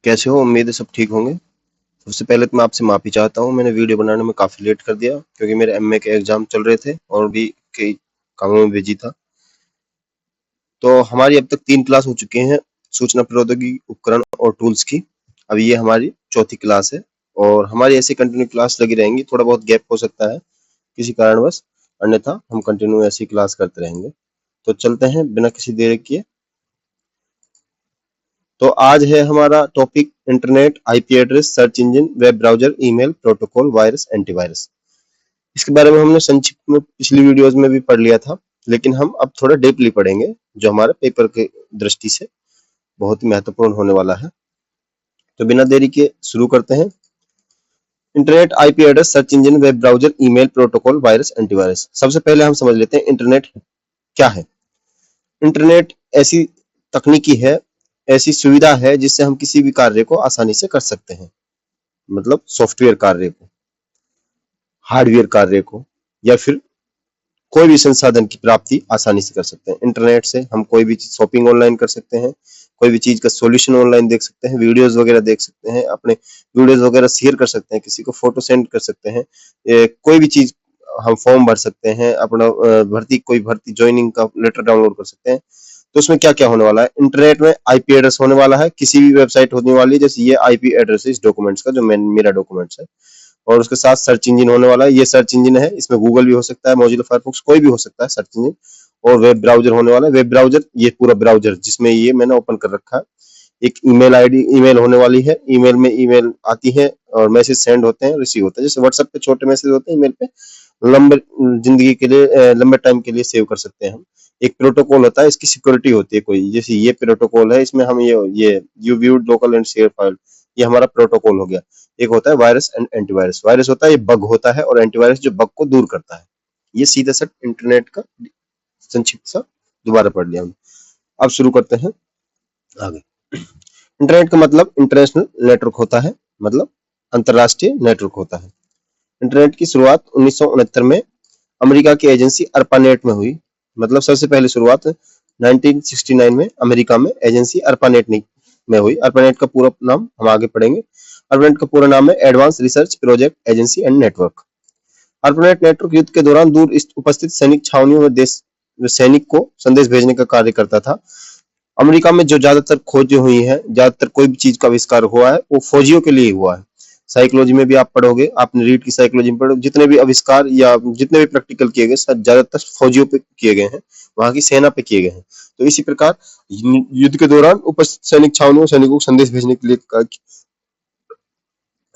कैसे हो? उम्मीद है सब ठीक होंगे। सबसे पहले तो मैं आपसे माफ़ी चाहता हूँ, मैंने वीडियो बनाने में काफ़ी लेट कर दिया क्योंकि मेरे एमए के एग्ज़ाम चल रहे थे और भी कई कामों में बिज़ी था। तो हमारी अब तक 3 क्लास हो चुकी हैं, सूचना प्रौद्योगिकी उपकरण और टूल्स की। अब ये हमारी चौथी क्लास है और हमारी ऐसे कंटिन्यू क्लास लगी रहेंगी, थोड़ा बहुत गैप हो सकता है किसी कारणवश, अन्यथा हम कंटिन्यू ऐसी क्लास करते रहेंगे। तो चलते हैं बिना किसी देरी किए। तो आज है हमारा topic internet, IP address, search engine, web browser, email, protocol, virus, antivirus. इसके बारे में हमने संक्षिप्त में पिछली वीडियोस में भी पढ़ लिया था, लेकिन हम अब थोड़ा डीपली पढ़ेंगे, जो हमारे पेपर के दृष्टि से बहुत ही महत्वपूर्ण होने वाला है। तो बिना देरी के शुरू करते हैं। Internet, IP address, search engine, web browser, email, protocol, virus, antivirus. सबसे पहले हम समझ लेते हैं इंटरनेट क्या है। इंटरनेट ऐसी तकनीकी है, ऐसी सुविधा है जिससे हम किसी भी कार्य को आसानी से कर सकते हैं। मतलब सॉफ्टवेयर कार्य को, हार्डवेयर कार्य को, या फिर कोई भी संसाधन की प्राप्ति आसानी से कर सकते हैं। इंटरनेट से हम कोई भी शॉपिंग ऑनलाइन कर सकते हैं, कोई भी चीज का सॉल्यूशन ऑनलाइन देख सकते हैं, वीडियोस वगैरह देख सकते हैं, अपने वीडियोस वगैरह शेयर कर सकते हैं, किसी को फोटो सेंड कर सकते हैं, कोई भी चीज हम फॉर्म भर सकते हैं, अपना कोई भर्ती ज्वाइनिंग का लेटर डाउनलोड कर सकते हैं। तो उसमें क्या क्या होने वाला है, इंटरनेट में आईपी एड्रेस होने वाला है, किसी भी वेबसाइट होने वाली है, जैसे ये आईपी एड्रेस है इस डॉक्यूमेंट्स का, जो मेरा डॉक्यूमेंट्स है। और उसके साथ सर्च इंजन होने वाला है, ये सर्च इंजन है, इसमें गूगल भी हो सकता है, मोजिला फायरफॉक्स, कोई भी हो सकता है सर्च इंजन। और वेब ब्राउजर होने वाला है, वेब ब्राउजर ये पूरा ब्राउजर जिसमें ये मैंने ओपन कर रखा है। एक ईमेल आईडी, ईमेल होने वाली है, ईमेल में ईमेल आती है और मैसेज सेंड होते हैं, रिसीव होते हैं, जैसे व्हाट्सएप पे छोटे मैसेज होते हैं, ईमेल पे लंबे जिंदगी के लिए, लंबे टाइम के लिए सेव कर सकते हैं हम। एक प्रोटोकॉल होता है, इसकी सिक्योरिटी होती है कोई, जैसे ये प्रोटोकॉल है, इसमें हम ये you viewed local and share file, ये हमारा प्रोटोकॉल हो गया। एक होता है वायरस एंड एंटीवायरस। वायरस होता है ये बग होता है, और एंटीवायरस जो बग को दूर करता है। ये सीधा सा इंटरनेट का संक्षिप्त सा दोबारा पढ़ लिया हमने। अब शुरू करते हैं आगे। इंटरनेट का मतलब इंटरनेशनल नेटवर्क होता है, मतलब अंतरराष्ट्रीय नेटवर्क होता है। इंटरनेट की शुरुआत 1969 में अमेरिका की एजेंसी अर्पानेट में हुई। मतलब सबसे पहले शुरुआत 1969 में अमेरिका में एजेंसी अर्पानेट में हुई। अर्पानेट का पूरा नाम हम आगे पढ़ेंगे। अर्पानेट का पूरा नाम है advance research project agency and network. ARPANET network युद्ध के दौरान दूर उपस्थित सैनिक छावनियों में देश सैनिक को संदेश भेजने का कार्य करता था। अमेरिका में जो ज्यादातर खोजें हुई हैं, ज्यादातर कोई भी चीज का आविष्कार हुआ है, वो फौजियों के लिए हुआ है। साइकोलॉजी में भी आप पढ़ोगे, आपने रीड की साइकोलॉजी में पढ़ो, जितने भी आविष्कार या जितने भी प्रैक्टिकल किए गए ज्यादातर फौजियों पे किए गए हैं, वहां की सेना पे किए गए हैं। तो इसी प्रकार युद्ध के दौरान उपस्थित सैनिक छावनियों सैनिकों को संदेश भेजने के लिए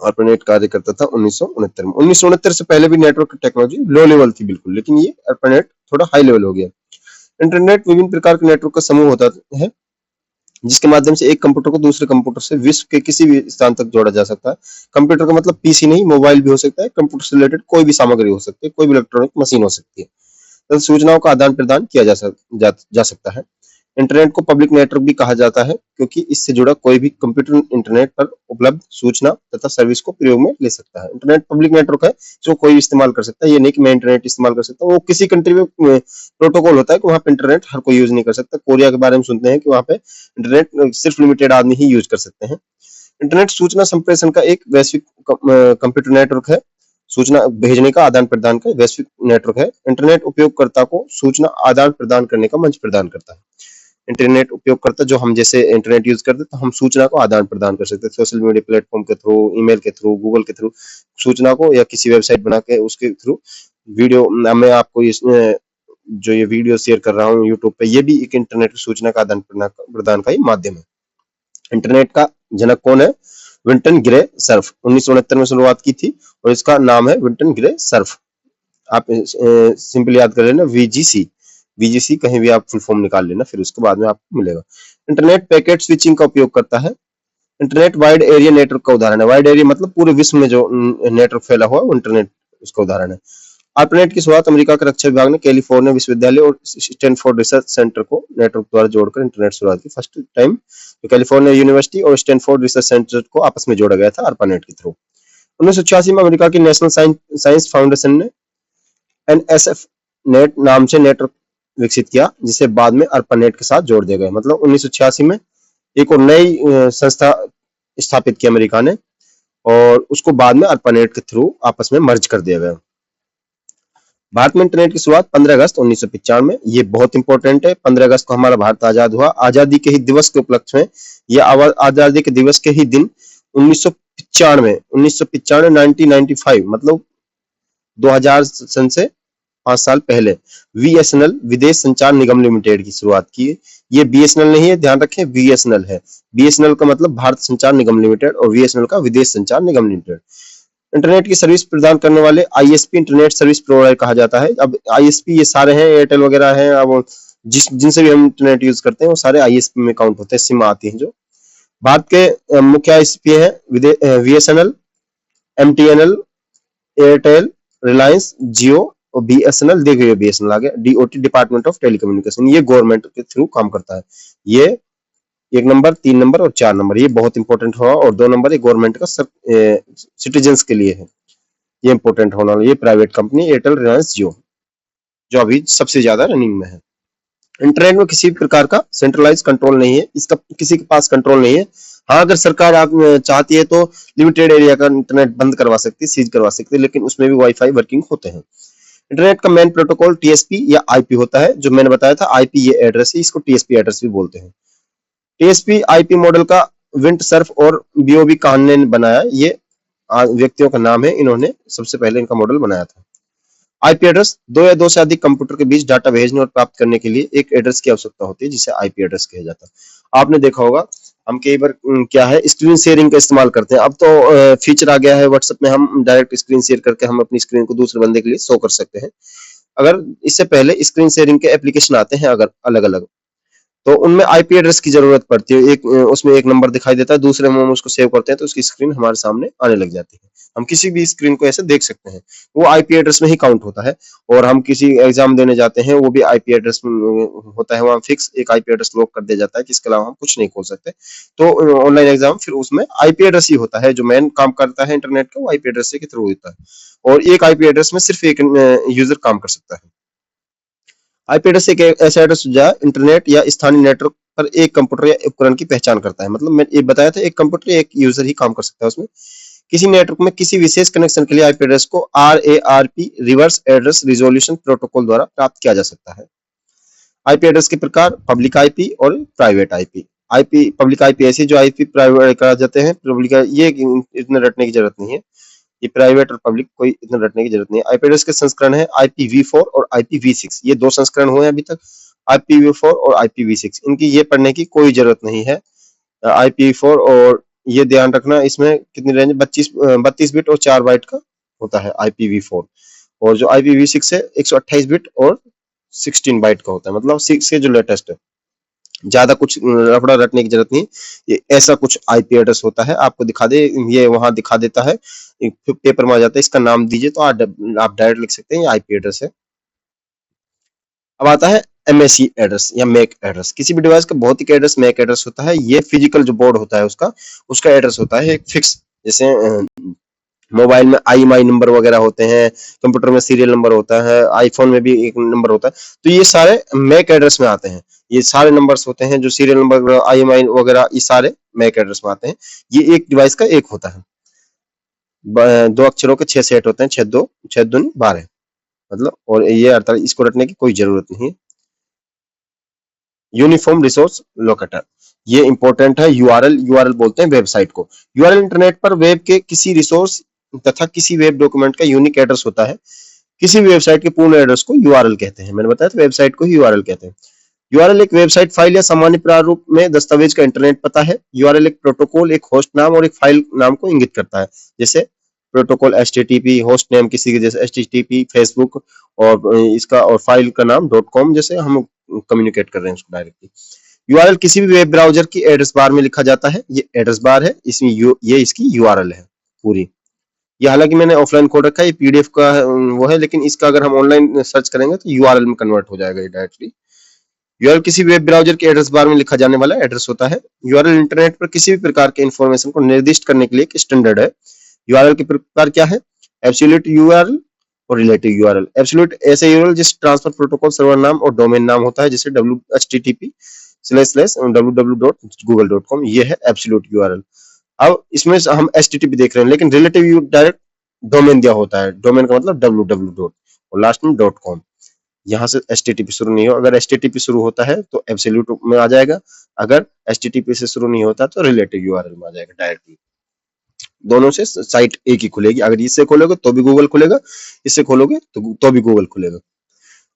अर्पानेट कार्य करता था 1969 में। 1969 से पहले भी नेटवर्क टेक्नोलॉजी लो लेवल थी बिल्कुल, लेकिन ये अर्पानेट थोड़ा हाई लेवल हो गया। इंटरनेट विभिन्न प्रकार के नेटवर्क का समूह होता है, जिसके माध्यम से एक कंप्यूटर को दूसरे कंप्यूटर से विश्व के किसी भी स्थान तक जोड़ा जा सकता है। कंप्यूटर का मतलब पीसी नहीं, मोबाइल भी हो सकता है, कंप्यूटर से रिलेटेड कोई भी सामग्री हो सकती है, कोई भी इलेक्ट्रॉनिक मशीन हो सकती है। तो सूचनाओं का आदान प्रदान किया जा सकता है। इंटरनेट को पब्लिक नेटवर्क भी कहा जाता है, क्योंकि इससे जुड़ा कोई भी कंप्यूटर इंटरनेट पर उपलब्ध सूचना तथा सर्विस को प्रयोग में ले सकता है। इंटरनेट पब्लिक नेटवर्क है, जो कोई भी इस्तेमाल कर सकता है। ये नहीं कि मैं इंटरनेट इस्तेमाल कर सकता हूँ, वो किसी कंट्री में प्रोटोकॉल होता है कि वहाँ पे इंटरनेट हर कोई यूज नहीं कर सकता। कोरिया के बारे में सुनते हैं कि वहाँ पे इंटरनेट सिर्फ लिमिटेड आदमी ही यूज कर सकते हैं। इंटरनेट सूचना संप्रेषण का एक वैश्विक कंप्यूटर नेटवर्क है। सूचना भेजने का, आदान प्रदान का वैश्विक नेटवर्क है। इंटरनेट उपयोगकर्ता को सूचना आदान प्रदान करने का मंच प्रदान करता है। इंटरनेट उपयोगकर्ता, जो हम जैसे इंटरनेट यूज करते हैं, तो हम सूचना को आदान प्रदान कर सकते हैं सोशल मीडिया प्लेटफॉर्म के थ्रू, ईमेल के थ्रू, गूगल के थ्रू, सूचना को, या किसी वेबसाइट बना के उसके थ्रू वीडियो। मैं आपको इसमें जो ये वीडियो शेयर कर रहा हूँ यूट्यूब पे, ये भी एक इंटरनेट सूचना का आदान प्रदान का ही माध्यम है। इंटरनेट का जनक कौन है? Vinton grey Surf. 1969 में शुरुआत की थी और इसका नाम है विंटन ग्रे सर्फ। आप सिंपली याद कर लेना, वीजीसी। वीजीसी कहीं भी आप फुल फॉर्म निकाल लेना, फिर उसके बाद में आपको मिलेगा। इंटरनेट पैकेट स्विचिंग का उपयोग करता है। इंटरनेट वाइड एरिया नेटवर्क का उदाहरण है। वाइड एरिया मतलब पूरे विश्व में जो नेटवर्क फैला हुआ है, वो इंटरनेट उसका उदाहरण है। आर्पनेट की शुरुआत अमेरिका के रक्षा विभाग ने कैलिफोर्निया विश्वविद्यालय और स्टैनफोर्ड रिसर्च सेंटर को नेटवर्क द्वारा जोड़कर इंटरनेट शुरुआत की। फर्स्ट टाइम तो कैलिफोर्निया यूनिवर्सिटी और स्टैनफोर्ड रिसर्च सेंटर को आपस में जोड़ा गया था आर्पानेट के थ्रू। 1986 में अमेरिका की नेशनल साइंस फाउंडेशन ने एनएसएफ नेट नाम से नेटवर्क विकसित किया, जिसे बाद में अर्पानेट के साथ जोड़ दिया गया। मतलब 1986 में एक और नई संस्था स्थापित किया अमेरिका ने, और उसको बाद में ARPANET के थ्रू आपस में मर्ज कर दिया गया। भारत में इंटरनेट की शुरुआत 15 अगस्त 1995, ये बहुत इंपॉर्टेंट है। 15 अगस्त को हमारा भारत आजाद हुआ। आजादी के ही दिवस के उपलक्ष्य में, ये आजादी के दिवस के ही दिन 1995 1995 मतलब 2000 सन से 5 साल पहले VSNL विदेश संचार निगम लिमिटेड की शुरुआत की। ये BSNL नहीं है, ध्यान रखें, VSNL है। BSNL का मतलब भारत संचार निगम लिमिटेड और VSNL का विदेश संचार निगम लिमिटेड। इंटरनेट की सर्विस प्रदान करने वाले ISP इंटरनेट सर्विस प्रोवाइडर कहा जाता है। अब ISP ये सारे हैं, एयरटेल वगैरह हैं, अब जिनसे भी हम इंटरनेट यूज करते हैं वो सारे ISP में काउंट होते हैं, सिम आती हैं जो। भारत के मुख्य ISP है VSNL, MTNL, एयरटेल, रिलायंस, जियो और BSNL। देखिए BSNL आ गया, DOT डिपार्टमेंट ऑफ टेलीकम्युनिकेशन, ये गवर्नमेंट के थ्रू काम करता है। ये 1 नंबर, 3 नंबर और 4 नंबर ये बहुत इंपॉर्टेंट हुआ, और 2 नंबर ये गवर्नमेंट का सिटीजन्स के लिए है, ये इंपॉर्टेंट होना। ये प्राइवेट कंपनी एयरटेल, रिलायंस, जियो, जो अभी सबसे ज्यादा रनिंग में है। इंटरनेट में किसी भी प्रकार का सेंट्रलाइज कंट्रोल नहीं है, इसका किसी के पास कंट्रोल नहीं है। हाँ, अगर सरकार आप चाहती है तो लिमिटेड एरिया का इंटरनेट बंद करवा सकती है, सीज करवा सकती है, लेकिन उसमें भी वाईफाई वर्किंग होते हैं। इंटरनेट का मेन प्रोटोकॉल TSP या IP होता है, जो मैंने बताया था। IP ये एड्रेस है, इसको TSP एड्रेस भी बोलते हैं। TSP IP मॉडल का विंट सर्फ और BOB काहन ने बनाया। ये व्यक्तियों का नाम है, इन्होंने सबसे पहले इनका मॉडल बनाया था। IP एड्रेस, दो या दो से अधिक कंप्यूटर के बीच डाटा भेजने और प्राप्त करने के लिए एक एड्रेस की आवश्यकता होती है, जिसे IP एड्रेस कहा जाता है। आपने देखा होगा, हम कई बार क्या है, स्क्रीन शेयरिंग का इस्तेमाल करते हैं। अब तो फीचर आ गया है व्हाट्सएप में, हम डायरेक्ट स्क्रीन शेयर करके हम अपनी स्क्रीन को दूसरे बंदे के लिए शो कर सकते हैं। अगर इससे पहले स्क्रीन शेयरिंग के एप्लीकेशन आते हैं अगर अलग अलग, तो उनमें IP एड्रेस की जरूरत पड़ती है। एक उसमें एक नंबर दिखाई देता है, दूसरे में हम उसको सेव करते हैं तो उसकी स्क्रीन हमारे सामने आने लग जाती है। हम किसी भी स्क्रीन को ऐसे देख सकते हैं, वो IP एड्रेस में ही काउंट होता है। और हम किसी एग्जाम देने जाते हैं, वो भी IP एड्रेस होता है, वहाँ फिक्स एक IP एड्रेस लॉक कर दिया जाता है, जिसके अलावा हम कुछ नहीं खोल सकते। तो ऑनलाइन एग्जाम फिर उसमें IP एड्रेस ही होता है, जो मेन काम करता है इंटरनेट का, वो IP एड्रेस के थ्रू होता है। और एक IP एड्रेस में सिर्फ एक यूजर काम कर सकता है। IP एड्रेस एक ऐसा एड्रेस जो इंटरनेट या स्थानीय नेटवर्क पर एक कंप्यूटर या उपकरण की पहचान करता है। मतलब मैं ये बताया था, एक कंप्यूटर या एक यूजर ही काम कर सकता है उसमें। किसी नेटवर्क में किसी विशेष कनेक्शन के लिए IP एड्रेस को RARP reverse address resolution protocol द्वारा प्राप्त किया जा सकता है। IP एड्रेस के प्रकार पब्लिक IP और प्राइवेट IP। पब्लिक IP ऐसी जो IP प्राइवेट कहा जाते हैं, पब्लिक ये इतने रटने की जरूरत नहीं है। ये प्राइवेट और पब्लिक कोई इतना रटने की जरूरत नहीं है। IP एड्रेस के संस्करण है IPv4 और IPv6, ये 2 संस्करण हुए हैं अभी तक, IPv4 और IPv6। इनकी ये पढ़ने की कोई जरूरत नहीं है। IPv4 और ये ध्यान रखना, इसमें कितनी रेंज, 32 बिट और 4 बाइट का होता है IPv4, और जो IPv6 है 128 बिट और 16 बाइट का होता है। मतलब 6 के जो लेटेस्ट है, ज्यादा कुछ रफड़ा रटने की जरूरत नहीं। ये ऐसा कुछ IP एड्रेस होता है, आपको दिखा दे, ये वहां दिखा देता है, पेपर में आ जाता है, इसका नाम दीजिए तो आप डायरेक्ट लिख सकते हैं ये IP एड्रेस है। अब आता है MAC एड्रेस या मैक एड्रेस। किसी भी डिवाइस का भौतिक एड्रेस मैक एड्रेस होता है। ये फिजिकल जो बोर्ड होता है उसका एड्रेस होता है एक फिक्स। जैसे मोबाइल में IMEI नंबर वगैरह होते हैं, कंप्यूटर में सीरियल नंबर होता है, आईफोन में भी एक नंबर होता है, तो ये सारे मैक एड्रेस में आते हैं। ये सारे नंबर्स होते हैं जो सीरियल नंबर, IMEI वगैरह, ये सारे मैक एड्रेस में आते हैं। ये एक डिवाइस का एक होता है। 2 अक्षरों के 6 सेट होते हैं, 6 दूनी 12, मतलब, और ये अर्थात इसको रटने की कोई जरूरत नहीं है। यूनिफॉर्म रिसोर्स लोकेटर, ये इंपॉर्टेंट है। URL बोलते हैं वेबसाइट को। URL इंटरनेट पर वेब के किसी रिसोर्स तथा किसी वेब डॉक्यूमेंट का यूनिक एड्रेस होता है। किसी भी वेबसाइट के पूर्ण एड्रेस को URL कहते हैं। मैंने बताया था वेबसाइट को ही URL कहते हैं। URL एक वेबसाइट फाइल या सामान्य प्रारूप में दस्तावेज का इंटरनेट पता है। URL एक प्रोटोकॉल, एक होस्ट नाम और एक फाइल नाम को इंगित करता है। जैसे प्रोटोकॉल HTTP, होस्ट नेम किसी के जैसे HTTP फेसबुक, और इसका और फाइल का नाम .com, जैसे हम कम्युनिकेट कर रहे हैं उसको डायरेक्टली। URL किसी भी वेब ब्राउजर की एड्रेस बार में लिखा जाता है। ये एड्रेस बार है, इसमें ये इसकी URL है पूरी। ये हालांकि मैंने ऑफलाइन कोड रखा है, ये PDF का वो है, लेकिन इसका अगर हम ऑनलाइन सर्च करेंगे तो URL में कन्वर्ट हो जाएगा ये डायरेक्टली। URL किसी वेब ब्राउजर के एड्रेस बार में लिखा जाने वाला एड्रेस होता है। URL इंटरनेट पर किसी भी प्रकार के इंफॉर्मेशन को निर्दिष्ट करने के लिए एक स्टैंडर्ड है। URL के प्रकार क्या है? एब्सोल्यूट URL और रिलेटिव URL। एब्सोल्यूट ऐसे URL जिस ट्रांसफर प्रोटोकॉल सर्वर नाम और डोमेन नाम होता है, जैसे HTTP//www.google.com, ये है एब्सोल्यूट URL। अब इसमें हम HTTP देख रहे हैं, लेकिन रिलेटिव व्यू डायरेक्ट डोमेन दिया होता है। डोमेन का मतलब www डॉट और लास्ट में .com। यहाँ से HTTP शुरू नहीं हो। अगर HTTP शुरू होता है तो एब्सोल्यूट में आ जाएगा, अगर HTTP से शुरू नहीं होता तो रिलेटिव URL में आ जाएगा डायरेक्टली। दोनों से साइट एक ही खुलेगी। अगर इससे खोलोगे तो भी गूगल खुलेगा, इससे खोलोगे तो भी गूगल खुलेगा।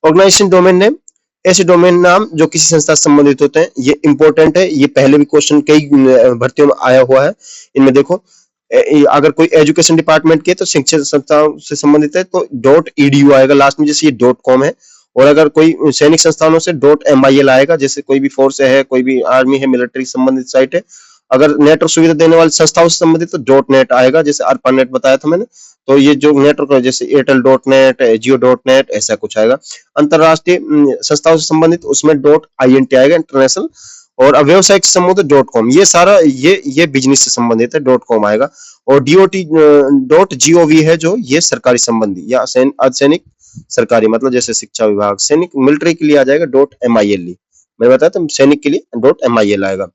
ऑर्गेनाइजेशन डोमेन नेम, ऐसे डोमेन नाम जो किसी संस्था से संबंधित होते हैं। ये इंपॉर्टेंट है, ये पहले भी क्वेश्चन कई भर्तियों में आया हुआ है। इनमें देखो, अगर कोई एजुकेशन डिपार्टमेंट के तो शिक्षण संस्थाओं से संबंधित है तो .edu आएगा लास्ट में, जैसे ये .com है। और अगर कोई सैनिक संस्थानों से .mil आएगा, जैसे कोई भी फोर्स है, कोई भी आर्मी है, मिलिट्री संबंधित साइट है। अगर नेटवर्क सुविधा देने वाली संस्थाओं से संबंधित तो .net आएगा, जैसे ARPANET बताया था मैंने। तो ये जो नेटवर्क है, जैसे एयरटेल.net, जियो.net, ऐसा कुछ आएगा। अंतरराष्ट्रीय संस्थाओं से संबंधित उसमें .int आएगा, इंटरनेशनल। और व्यवसायिक संबंधित .com, ये सारा ये बिजनेस से संबंधित है, .com आएगा। और .gov है जो ये सरकारी संबंधी या अर्धसैनिक सरकारी, मतलब जैसे शिक्षा विभाग, सैनिक मिलिट्री के लिए आ जाएगा .mil। मैंने बताया था सैनिक के लिए .mil आएगा।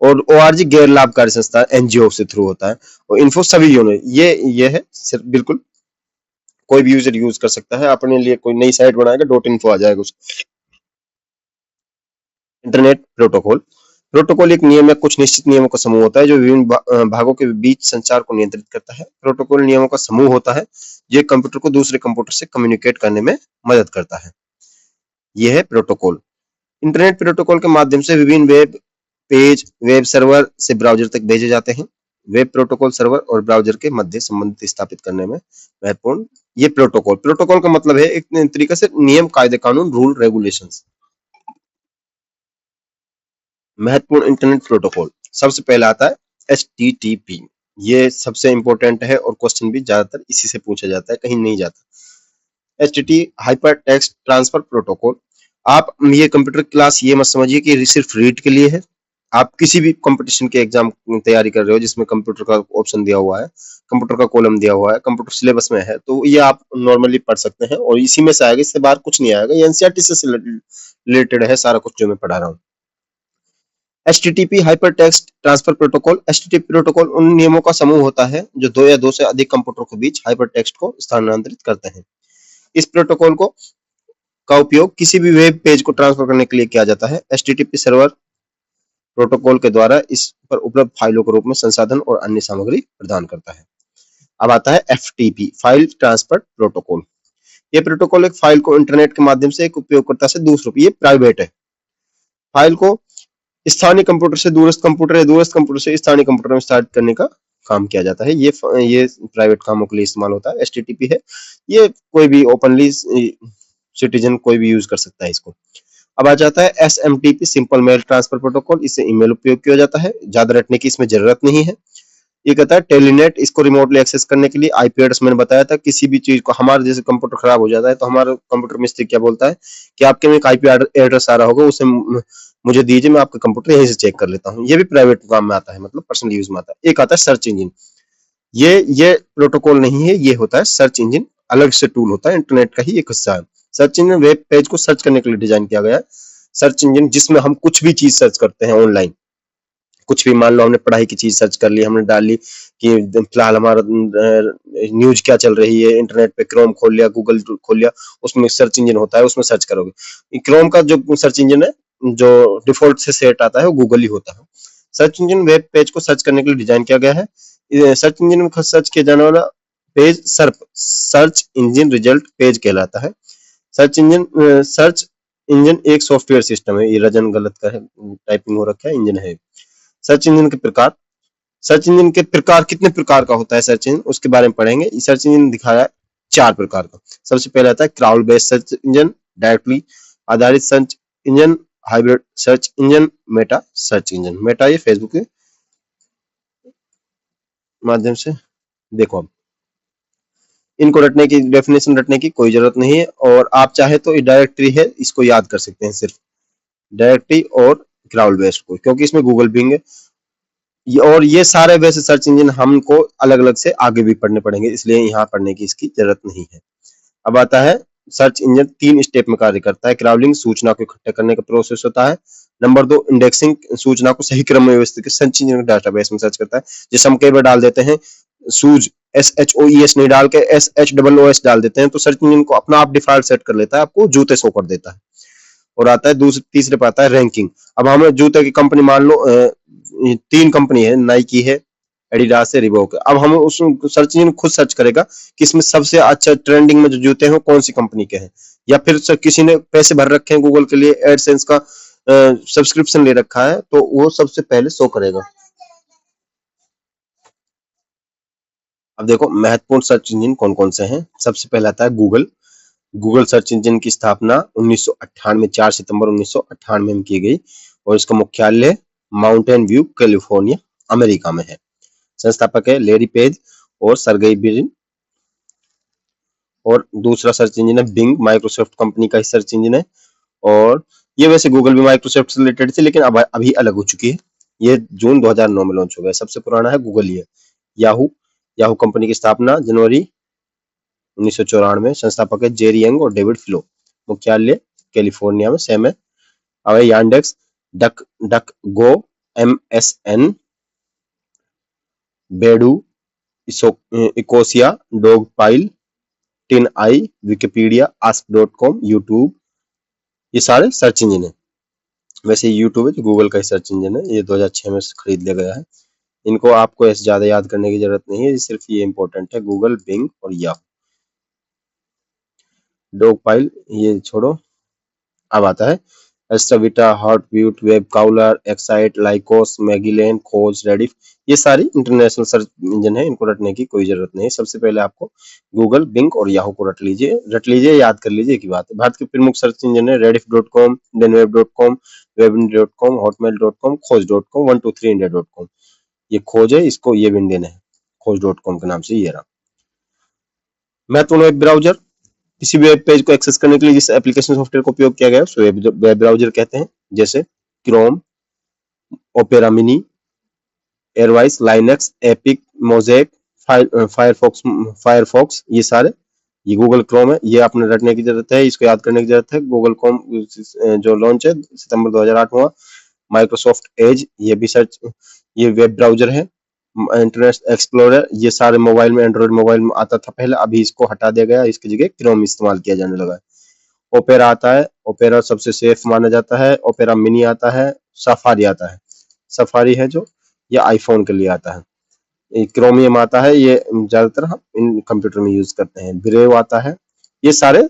और ORG गैर लाभकारी संस्था, NGO से थ्रू होता है। और इन्फो सभी यूनिट, ये है सिर्फ बिल्कुल कोई भी यूजर यूज कर सकता है। अपने लिए कोई नई साइट बनाएगा .info आ जाएगा उसका। इंटरनेट प्रोटोकॉल, प्रोटोकॉल एक नियम या कुछ निश्चित नियमों का समूह होता है जो विभिन्न भागों के बीच संचार को नियंत्रित करता है। प्रोटोकॉल नियमों का समूह होता है जो कंप्यूटर को दूसरे कंप्यूटर से कम्युनिकेट करने में मदद करता है। यह है प्रोटोकॉल। इंटरनेट प्रोटोकॉल के माध्यम से विभिन्न वेब पेज वेब सर्वर से ब्राउजर तक भेजे जाते हैं। वेब प्रोटोकॉल सर्वर और ब्राउजर के मध्य संबंध स्थापित करने में महत्वपूर्ण। ये प्रोटोकॉल, प्रोटोकॉल का मतलब है एक तरीके से नियम, कायदे, कानून, रूल, रेगुलेशंस। महत्वपूर्ण इंटरनेट प्रोटोकॉल, सबसे पहला आता है HTTP। ये सबसे इंपॉर्टेंट है और क्वेश्चन भी ज्यादातर इसी से पूछा जाता है, कहीं नहीं जाता। HTTP hyper text transfer protocol. आप ये कंप्यूटर क्लास ये मत समझिए कि सिर्फ रीड के लिए है। आप किसी भी कंपटीशन के एग्जाम तैयारी कर रहे हो जिसमें कंप्यूटर का ऑप्शन दिया हुआ है, कंप्यूटर का कॉलम दिया हुआ है, कंप्यूटर सिलेबस में है, तो ये आप नॉर्मली पढ़ सकते हैं और इसी में से आएगा, इससे बाहर कुछ नहीं आएगा। ये NCERT से रिलेटेड है सारा कुछ जो मैं पढ़ा रहा हूँ। HTTP hyper text transfer protocol. HTTP protocol उन नियमों का समूह होता है जो दो या दो से अधिक कंप्यूटर के बीच हाइपर टेक्स्ट को स्थानांतरित करते हैं। इस प्रोटोकॉल को का उपयोग किसी भी वेब पेज को ट्रांसफर करने के लिए किया जाता है। HTTP सर्वर प्रोटोकॉल के द्वारा इस पर उपलब्ध फाइलों के रूप में संसाधन और अन्य सामग्री प्रदान करता है। अब आता है FTP फाइल ट्रांसफर प्रोटोकॉल। ये प्रोटोकॉल एक फाइल को इंटरनेट के माध्यम से एक उपयोगकर्ता से दूसरों, ये प्राइवेट है, फाइल को स्थानीय कंप्यूटर से दूरस्थ कंप्यूटर या दूरस्थ कंप्यूटर से स्थानीय कंप्यूटर में स्थापित करने का काम किया जाता है। ये प्राइवेट कामों के लिए इस्तेमाल होता है। HTTP है, ये कोई भी ओपनली सिटीजन कोई भी यूज कर सकता है इसको। अब आ जाता है SMTP simple mail transfer protocol. इससे ईमेल उपयोग किया जाता है, ज्यादा रटने की इसमें जरूरत नहीं है। ये कहता है टेलीनेट, इसको रिमोटली एक्सेस करने के लिए IP एड्रेस मैंने बताया था। किसी भी चीज को, हमारे जैसे कंप्यूटर खराब हो जाता है तो हमारा कंप्यूटर मिस्त्री क्या बोलता है कि आपके में एक IP एड्रेस आ रहा होगा, उसे मुझे दीजिए, मैं आपका कंप्यूटर यहीं से चेक कर लेता हूँ। ये भी प्राइवेट काम में आता है, मतलब पर्सनल यूज में आता है। एक आता है सर्च इंजन। ये प्रोटोकॉल नहीं है, ये होता है सर्च इंजन, अलग से टूल होता है, इंटरनेट का ही एक हिस्सा है। सर्च इंजन वेब पेज को सर्च करने के लिए डिजाइन किया गया है। सर्च इंजन जिसमें हम कुछ भी चीज सर्च करते हैं ऑनलाइन, कुछ भी, मान लो हमने पढ़ाई की चीज सर्च कर ली, हमने डाल ली कि फिलहाल हमारा न्यूज क्या चल रही है, इंटरनेट पे क्रोम खोल लिया, गूगल खोल लिया, उसमें सर्च इंजन होता है, उसमें सर्च करोगे। क्रोम का जो सर्च इंजन है, जो डिफॉल्ट से सेट आता है, वो गूगल ही होता है। सर्च इंजन वेब पेज को सर्च करने के लिए डिजाइन किया गया है। सर्च इंजन में सर्च किया जाने वाला page search engine result page कहलाता है। सर्च इंजन एक सॉफ्टवेयर सिस्टम है। ये रजन गलत का है, टाइपिंग हो रखा है, इंजन है। सर्च इंजन के प्रकार, सर्च इंजन के प्रकार, कितने प्रकार का होता है सर्च इंजन, उसके बारे में पढ़ेंगे। सर्च इंजन दिखाया है 4 प्रकार का। सबसे पहले आता है crowd based search engine, directly आधारित search engine, hybrid search engine, meta search engine. Meta ये फेसबुक के माध्यम से, देखो अब इनको रटने की, डेफिनेशन रटने की कोई जरूरत नहीं है, और आप चाहे तो ये डायरेक्टरी है, इसको याद कर सकते हैं सिर्फ डायरेक्टरी और क्राउड बेस्ड को, क्योंकि इसमें गूगल बिंग और ये सारे वैसे सर्च इंजन हमको अलग अलग से आगे भी पढ़ने पड़ेंगे, इसलिए यहाँ पढ़ने की इसकी जरूरत नहीं है। अब आता है सर्च इंजन 3 स्टेप में कार्य करता है। क्राउलिंग सूचना को इकट्ठा करने का प्रोसेस होता है। नंबर 2, इंडेक्सिंग, सूचना को सही क्रम में व्यवस्थित सर्च इंजन डाटाबेस में सर्च करता है। जैसे हम कई बार डाल देते हैं शूज, SHOES नहीं डाल के SHOOS डाल देते हैं, तो सर्च इंजन को अपना आप डिफॉल्ट सेट कर लेता है, आपको जूते शो कर देता है। और आता है तीसरे पे आता है रैंकिंग। अब हमें जूते की कंपनी मान लो 3 कंपनी है, नाइकी है, एडिडास है, रिबॉक है। अब हम उस सर्च इंजन खुद सर्च करेगा कि इसमें सबसे अच्छा ट्रेंडिंग में जो जूते हैं कौन सी कंपनी के हैं, या फिर किसी ने पैसे भर रखे हैं गूगल के लिए, एडसेंस का सब्सक्रिप्शन ले रखा है, तो वो सबसे पहले शो करेगा। अब देखो महत्वपूर्ण सर्च इंजन कौन कौन से हैं। सबसे पहला आता है गूगल। गूगल सर्च इंजन की स्थापना 1998 4 सितंबर 1998 में की गई और इसका मुख्यालय माउंटेन व्यू, कैलिफोर्निया, अमेरिका में है। संस्थापक है लेरी पेज और सर्गेई ब्रिन। और दूसरा सर्च इंजन है बिंग, माइक्रोसॉफ्ट कंपनी का ही सर्च इंजन है। और ये वैसे गूगल भी माइक्रोसॉफ्ट से रिलेटेड थी, लेकिन अब अभी अलग हो चुकी है। ये जून 2009 में लॉन्च हो गया। सबसे पुराना है गूगल ही है। याहू, याहू कंपनी की स्थापना जनवरी 1994। संस्थापक है जेरी यंग और डेविड फ्लो। मुख्यालय कैलिफोर्निया में सेम है। अब यांडेक्स, डक डक गो, MSN, बेडू, इकोसिया, डॉग पाइल, टिन आई, विकिपीडिया, ask.com, यूट्यूब, ये सारे सर्च इंजन है। वैसे यूट्यूब है जो गूगल का ही सर्च इंजन है, ये 2006 में खरीद लिया गया है। इनको आपको ऐसे ज्यादा याद करने की जरूरत नहीं है, सिर्फ ये इंपॉर्टेंट है, गूगल, बिंग और याहू। डॉग पाइल ये छोड़ो। अब आता है एस्ट्राविटा, हॉटव्यूट, वेब काउलर, एक्साइट, लाइकोस, मैगीलेन, खोज, रेडिफ, ये सारी इंटरनेशनल सर्च इंजन है, इनको रटने की कोई जरूरत नहीं है। सबसे पहले आपको गूगल, बिंग और याहू को रट लीजिए, याद कर लीजिए की बात है। भारत के प्रमुख सर्च इंजन है रेडिफ.com, इंडियनवेब.com, वेबिन.com, hotmail.com, खोज.com, 123india.com। ये खोज है, इसको ये भी इंडियन है, खोज.com के नाम से ये रहा। महत्वपूर्ण वेब ब्राउजर, किसी भी वेब पेज को एक्सेस करने के लिए जिस एप्लीकेशन सॉफ्टवेयर का उपयोग किया गया है उसे वेब ब्राउजर कहते हैं। जैसे क्रोम, ओपेरा मिनी, एयरवाइस, लाइनक्स, एपिक, मोज़ेक, फायरफॉक्स, ये सारे, ये गूगल क्रोम है। ये आपने रटने की जरूरत है, इसको याद करने की जरूरत है। गूगल क्रोम जो लॉन्च है सितंबर 2008 में हुआ। माइक्रोसॉफ्ट एज, ये भी सर्च, ये वेब ब्राउजर है। इंटरनेट एक्सप्लोरर, ये सारे मोबाइल में, एंड्रॉइड मोबाइल में आता था पहले, अभी इसको हटा दिया गया, इसकी जगह क्रोम इस्तेमाल किया जाने लगा है। ओपेरा आता है, ओपेरा सबसे सेफ माना जाता है। ओपेरा मिनी आता है। सफारी आता है, सफारी है जो ये आईफोन के लिए आता है। क्रोमियम आता है, ये ज्यादातर हम इन कंप्यूटर में यूज करते हैं। ब्रेव आता है। ये सारे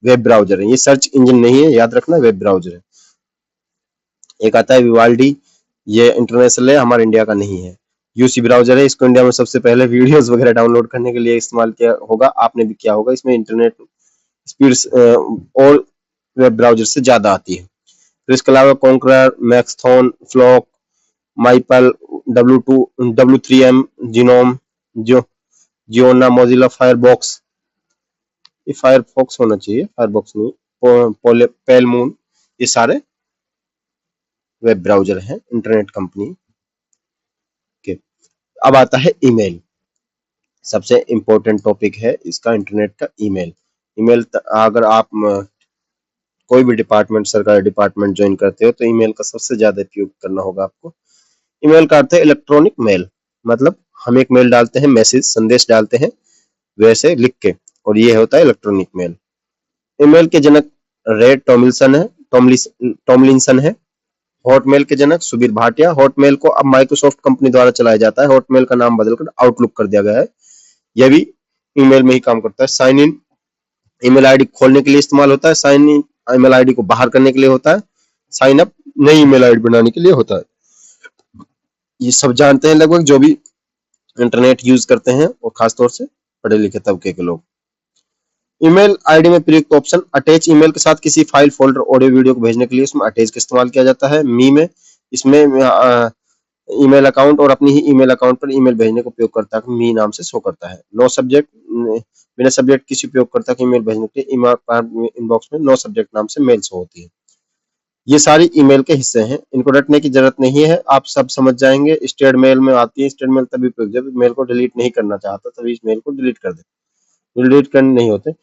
वेब ब्राउजर हैं, ये सर्च इंजन नहीं है, याद रखना, वेब ब्राउजर है। एक आता है विवाल्डी, ये इंटरनेशनल है, हमारे इंडिया का नहीं है। यूसी ब्राउजर है, इसको इंडिया में सबसे पहले वीडियोस वगैरह डाउनलोड करने के लिए इस्तेमाल किया होगा, आपने भी किया होगा। इसमें इंटरनेट स्पीड और वेब ब्राउजर से ज्यादा आती है। फिर इसके अलावा कॉन्करर, मैक्सथॉन, फ्लॉक, माइपल, W3M, जीनोम, जियोना, मोजिला फायरबॉक्स, ये फायरफॉक्स होना चाहिए, फायरबॉक्स नहीं, पेलमून, ये सारे वेब ब्राउजर हैं इंटरनेट कंपनी के। अब आता है ईमेल, सबसे इंपॉर्टेंट टॉपिक है इसका इंटरनेट का ईमेल। ईमेल अगर आप कोई भी डिपार्टमेंट, सरकारी डिपार्टमेंट ज्वाइन करते हो तो ईमेल का सबसे ज्यादा उपयोग करना होगा आपको। ईमेल का अर्थ है इलेक्ट्रॉनिक मेल, मतलब हम एक मेल डालते हैं, मैसेज, संदेश डालते हैं वैसे लिख के, और ये होता है इलेक्ट्रॉनिक मेल। ईमेल के जनक रे टॉमलिंसन है। हॉटमेल के जनक सुबीर भाटिया। हॉटमेल को अब माइक्रोसॉफ्ट कंपनी द्वारा चलाया जाता है, हॉटमेल का नाम बदलकर आउटलुक कर दिया गया है। यह भी ईमेल में ही काम करता है। साइन इन ईमेल आईडी खोलने के लिए इस्तेमाल होता है, साइन इन ईमेल आईडी को बाहर करने के लिए होता है, साइन अप नई ईमेल आईडी बनाने के लिए होता है। ये सब जानते हैं लगभग जो भी इंटरनेट यूज करते हैं, और खासतौर से पढ़े लिखे तबके के लोग। ईमेल आईडी में प्रयुक्त ऑप्शन अटैच, ईमेल के साथ किसी फाइल, फोल्डर, ऑडियो, वीडियो को भेजने के लिए उसमें अटैच का इस्तेमाल किया जाता है। मी में, इसमें ईमेल अकाउंट और अपनी ही ईमेल अकाउंट पर ईमेल भेजने को उपयोगकर्ता को मी नाम से शो करता है। नो सब्जेक्ट, बिना सब्जेक्ट किसी उपयोगकर्ता की ईमेल भेजने के लिए ईमेल इनबॉक्स में नो सब्जेक्ट नाम से मेल शो होती है। ये सारी ईमेल के हिस्से हैं, इनको रटने की जरूरत नहीं है, आप सब समझ जाएंगे। स्टेट मेल में आती है, स्टेट मेल तभी जब मेल को डिलीट नहीं करना चाहता तभी इस मेल को डिलीट कर दे, डिलीट करने नहीं होते।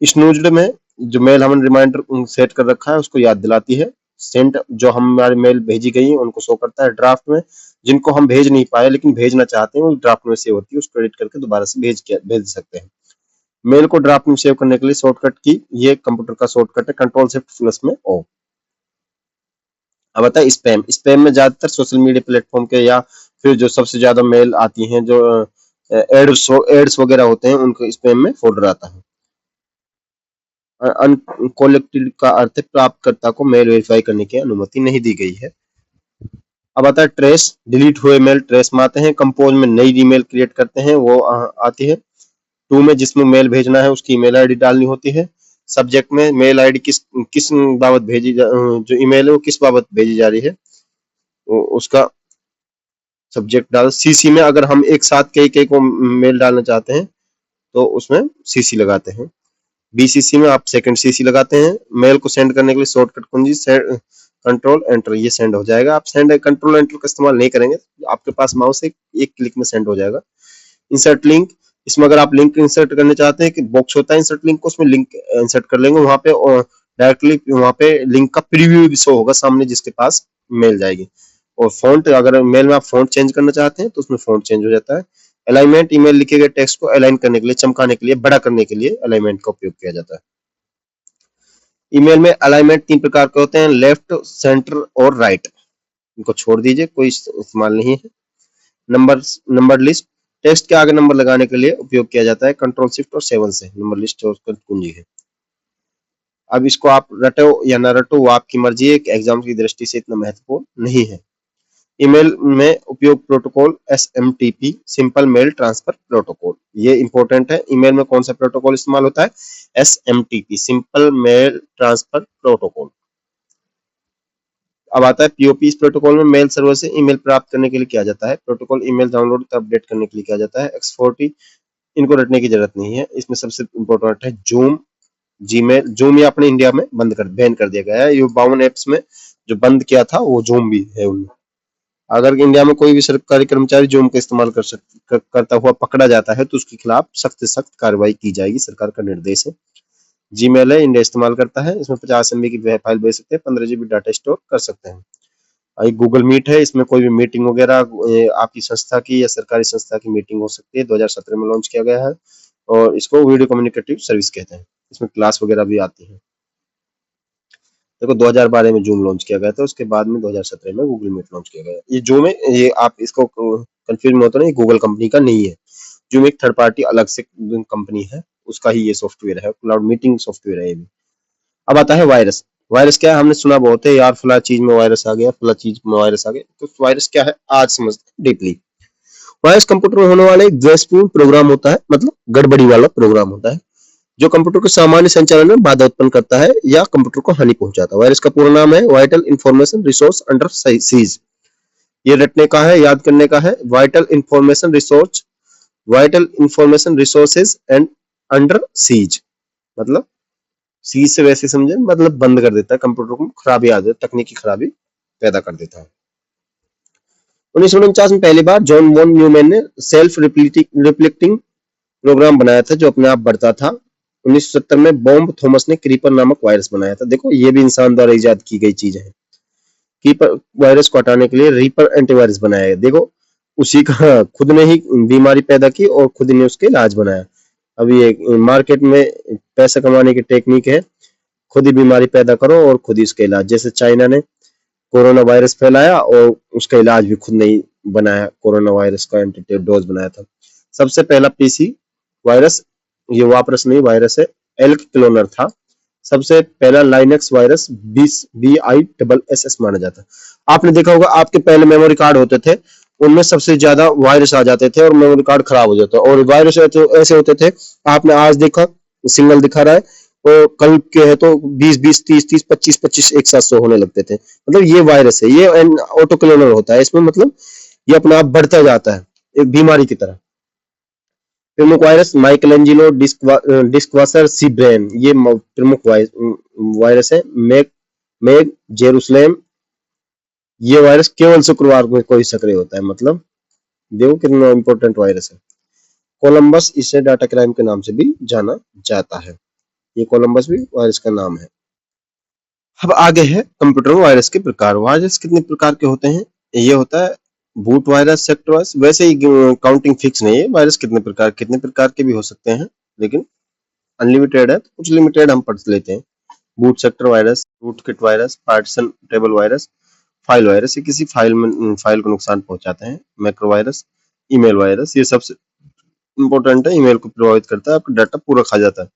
स्नूज्ड में जो मेल हमने रिमाइंडर सेट कर रखा है उसको याद दिलाती है। सेंट जो हमारी मेल भेजी गई है उनको शो करता है। ड्राफ्ट में जिनको हम भेज नहीं पाए लेकिन भेजना चाहते हैं, वो ड्राफ्ट में सेव होती है, उसको एडिट करके दोबारा से भेज सकते हैं। मेल को ड्राफ्ट में सेव करने के लिए शॉर्टकट की, ये कंप्यूटर का शॉर्टकट है, कंट्रोल शिफ्ट प्लस में ओ। अब आता है स्पैम। स्पैम में ज्यादातर सोशल मीडिया प्लेटफॉर्म के या फिर जो सबसे ज्यादा मेल आती हैं, जो एड्स वगैरह होते हैं, उनको स्पैम में फोल्डर आता है। अनकोलेक्टेड का अर्थ है प्राप्तकर्ता को मेल वेरीफाई करने की अनुमति नहीं दी गई है। अब आता है ट्रेस। डिलीट हुए मेल ट्रेस में आते हैं। कंपोज में नई ईमेल क्रिएट करते हैं, वो आती है। टू में जिसमें मेल भेजना है उसकी ईमेल आईडी डालनी होती है। सब्जेक्ट में मेल आईडी किस किस बाबत जो ईमेल है वो किस बाबत भेजी जा रही है उसका सब्जेक्ट डाल। सीसी में अगर हम एक साथ कई को मेल डालना चाहते हैं तो उसमें सीसी लगाते हैं। बीसीसी में आप सेकंड सीसी लगाते हैं। मेल को सेंड करने के लिए शॉर्टकट कुंजी कंट्रोल एंटर, ये सेंड हो जाएगा। आप सेंड कंट्रोल एंटर का इस्तेमाल नहीं करेंगे, आपके पास माउस है, एक क्लिक में सेंड हो जाएगा। Insert link. इसमें अगर आप लिंक इंसर्ट करना चाहते हैं कि बॉक्स होता है इंसर्ट लिंक को, उसमें लिंक इंसर्ट कर लेंगे, वहां पे डायरेक्टली वहां पे लिंक का प्रीव्यू भी शो होगा सामने जिसके पास मेल जाएगी। और फॉन्ट, अगर मेल में आप फॉन्ट चेंज करना चाहते हैं तो उसमें फॉन्ट चेंज हो जाता है। अलाइनमेंट, ईमेल लिखे गए टेक्स्ट को अलाइन करने के लिए, चमकाने के लिए, बड़ा करने के लिए अलाइनमेंट का उपयोग किया जाता है। ईमेल में अलाइनमेंट 3 प्रकार के होते हैं, लेफ्ट, सेंटर और राइट। इनको छोड़ दीजिए, कोई इस्तेमाल नहीं है। Number list. टेक्स्ट के आगे नंबर लगाने के लिए उपयोग किया जाता है, कंट्रोल शिफ्ट और 7 से। नंबर लिस्ट और कुंजी है। अब इसको आप रटो या ना रटो वो आपकी मर्जी है, एग्जाम की दृष्टि से इतना महत्वपूर्ण नहीं है। ईमेल में उपयोग protocol SMTP, simple mail transfer protocol, ये इंपॉर्टेंट है। ईमेल में कौन सा प्रोटोकॉल इस्तेमाल होता है? SMTP, simple mail transfer protocol. अब आता है POP। इस प्रोटोकॉल में मेल सर्वर से ईमेल प्राप्त करने के लिए किया जाता है। प्रोटोकॉल ईमेल डाउनलोड अपडेट करने के लिए किया जाता है। X40, इनको रटने की जरूरत नहीं है। इसमें सबसे इंपॉर्टेंट है जूम, जीमेल। जूम ये अपने इंडिया में बैन कर दिया गया है। ये 52 एप्स में जो बंद किया था वो जूम भी है उनमें। अगर इंडिया में कोई भी सरकारी कर्मचारी जूम का इस्तेमाल करता हुआ पकड़ा जाता है तो उसके खिलाफ सख्त से सख्त कार्रवाई की जाएगी, सरकार का निर्देश है। जीमेल है, इंडिया इस्तेमाल करता है। इसमें 50 MB की फाइल भेज सकते हैं, 15 GB डाटा स्टोर कर सकते हैं। एक गूगल मीट है, इसमें कोई भी मीटिंग वगैरह आपकी संस्था की या सरकारी संस्था की मीटिंग हो सकती है। 2017 में लॉन्च किया गया है और इसको वीडियो कम्युनिकेटिव सर्विस कहते हैं। इसमें क्लास वगैरह भी आती है। देखो 2012 में जूम लॉन्च किया गया था, उसके बाद में 2017 में गूगल मीट लॉन्च किया गया। ये जूम है, ये आप इसको कंफ्यूज मत होना, ये गूगल कंपनी का नहीं है। जूम एक थर्ड पार्टी अलग से कंपनी है, उसका ही ये सॉफ्टवेयर है, क्लाउड मीटिंग सॉफ्टवेयर है ये भी। अब आता है वायरस। वायरस क्या है? हमने सुना बहुत है यार, फला चीज में वायरस आ गया, फला चीज में वायरस आ गया। तो वायरस क्या है आज समझते हैं डीपली। वायरस कंप्यूटर में होने वाला एक द्वेषपूर्ण प्रोग्राम होता है, मतलब गड़बड़ी वाला प्रोग्राम होता है, जो कंप्यूटर के सामान्य संचालन में बाधा उत्पन्न करता है या कंप्यूटर को हानि पहुंचाता है। वायरस का पूरा नाम है vital information resource under seize. ये रटने का है, याद करने का है। Vital information resources and under seize, मतलब सीज से वैसे समझे, मतलब बंद कर देता है, कंप्यूटर को खराबी आ जाती है, तकनीकी खराबी पैदा कर देता है। 1949 में पहली बार जॉन वॉन न्यूमैन ने सेल्फ रिप्लिक्टिंग प्रोग्राम बनाया था जो अपने आप बढ़ता था। 1970 में बॉम्ब थॉमस ने क्रीपर नामक वायरस बनाया था। देखो ये भी इंसान द्वारा इजाद की गई चीज है। क्रीपर वायरस को हटाने के लिए रीपर एंटीवायरस बनाया है। देखो उसी का खुद ने ही बीमारी पैदा की और खुद ने उसके इलाज बनाया। अब ये मार्केट में पैसा कमाने की टेक्निक है, खुद ही बीमारी पैदा करो और खुद ही उसका इलाज। जैसे चाइना ने कोरोना वायरस फैलाया और उसका इलाज भी खुद नहीं बनाया, कोरोना वायरस का एंटीडोज बनाया था। सबसे पहला पीसी वायरस, ये वापरस नहीं वायरस है, एल्क क्लोनर था। सबसे पहला लाइनक्स वायरस BISS माना जाता है। आपने देखा होगा आपके पहले मेमोरी कार्ड होते थे, उनमें सबसे ज्यादा वायरस आ जाते थे और मेमोरी कार्ड खराब हो जाता, और वायरस ऐसे होते थे, आपने आज देखा सिंगल दिखा रहा है और कल के है तो 20 30 25 एक साथ 100 होने लगते थे। मतलब ये वायरस है, ये ऑटो क्लोनर होता है। इसमें मतलब ये अपने आप बढ़ता जाता है एक बीमारी की तरह। प्रमुख वायरस माइकलेंजिलो डिस्कवासर सीब्रेन, ये प्रमुख वायरस है। मेग जेरूसलेम, ये वायरस केवल शुक्रवार को ही सक्रिय होता है। मतलब देखो कितना इंपॉर्टेंट वायरस है। कोलंबस, इसे डाटा क्राइम के नाम से भी जाना जाता है। ये कोलंबस भी वायरस का नाम है। अब आगे है कंप्यूटर में वायरस के प्रकार। वायरस कितने प्रकार के होते हैं? ये होता है बूट वायरस, सेक्टर वायरस। वैसे ही काउंटिंग फिक्स नहीं है, वायरस कितने प्रकार के भी हो सकते हैं, लेकिन अनलिमिटेड है, तो कुछ लिमिटेड हम पढ़ लेते हैं। Boot sector virus, rootkit virus, partition table virus, file virus, ये किसी फाइल को नुकसान पहुंचाते हैं। मैक्रो वायरस, ईमेल वायरस, ये सबसे इंपॉर्टेंट है, ईमेल को प्रभावित करता है, आपका डाटा पूरा खा जाता है।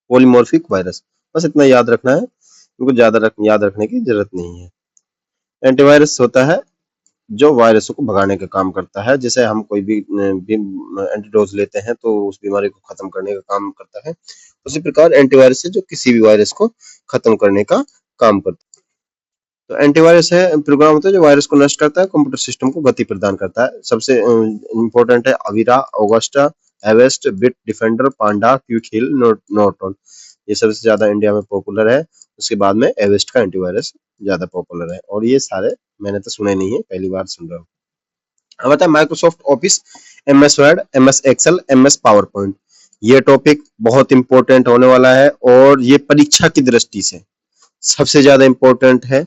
पॉलीमॉर्फिक वायरस, बस इतना याद रखना है, इनको ज्यादा याद रखने की जरूरत नहीं है। एंटीवायरस होता है जो वायरसों को भगाने का काम करता है, जैसे हम कोई भी एंटीडोज लेते हैं तो उस बीमारी को खत्म करने का काम करता है, उसी प्रकार एंटीवायरस है जो किसी भी वायरस को खत्म करने का काम करता है। तो एंटीवायरस है प्रोग्राम होता है जो वायरस को नष्ट करता है, कंप्यूटर सिस्टम को गति प्रदान करता है। सबसे इंपॉर्टेंट है Avira, Augusta, Avast, bit defender, पांडा, क्विक हिल, नॉर्टन, ये सबसे ज्यादा इंडिया में पॉपुलर है। उसके बाद में एवेस्ट का एंटीवायरस ज्यादा पॉपुलर है, और ये सारे मैंने तो सुने नहीं है, पहली बार सुन रहा हूँ। अब आता है Microsoft Office, MS Word, MS Excel, MS PowerPoint. ये टॉपिक बहुत इंपॉर्टेंट होने वाला है, और ये परीक्षा की दृष्टि से सबसे ज्यादा इंपॉर्टेंट है।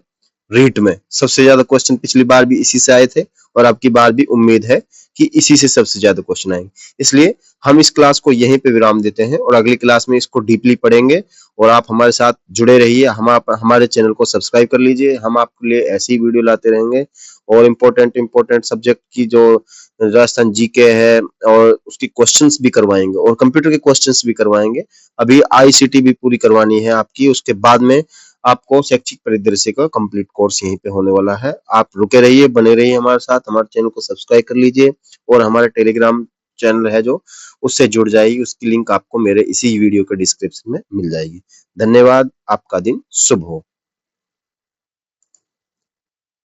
रीट में सबसे ज्यादा क्वेश्चन पिछली बार भी इसी से आए थे, और आपकी बार भी उम्मीद है कि इसी से सबसे ज्यादा क्वेश्चन आएंगे। इसलिए हम इस क्लास को यहीं पे विराम देते हैं, और अगली क्लास में इसको डीपली पढ़ेंगे। और आप हमारे साथ जुड़े रहिए, हमारे चैनल को सब्सक्राइब कर लीजिए, हम आपके लिए ऐसी वीडियो लाते रहेंगे। और इम्पोर्टेंट सब्जेक्ट की जो राजस्थान जीके है, और उसकी क्वेश्चंस भी करवाएंगे, और कंप्यूटर के क्वेश्चंस भी करवाएंगे। अभी आईसीटी भी पूरी करवानी है आपकी, उसके बाद में आपको शैक्षिक परिदृश्य का कंप्लीट कोर्स यहीं पे होने वाला है। आप रुके रहिए, बने रहिए हमारे साथ, हमारे चैनल को सब्सक्राइब कर लीजिए, और हमारे टेलीग्राम चैनल है जो, उससे जुड़ जाइए, उसकी लिंक आपको मेरे इसी वीडियो के डिस्क्रिप्शन में मिल जाएगी। धन्यवाद, आपका दिन शुभ हो।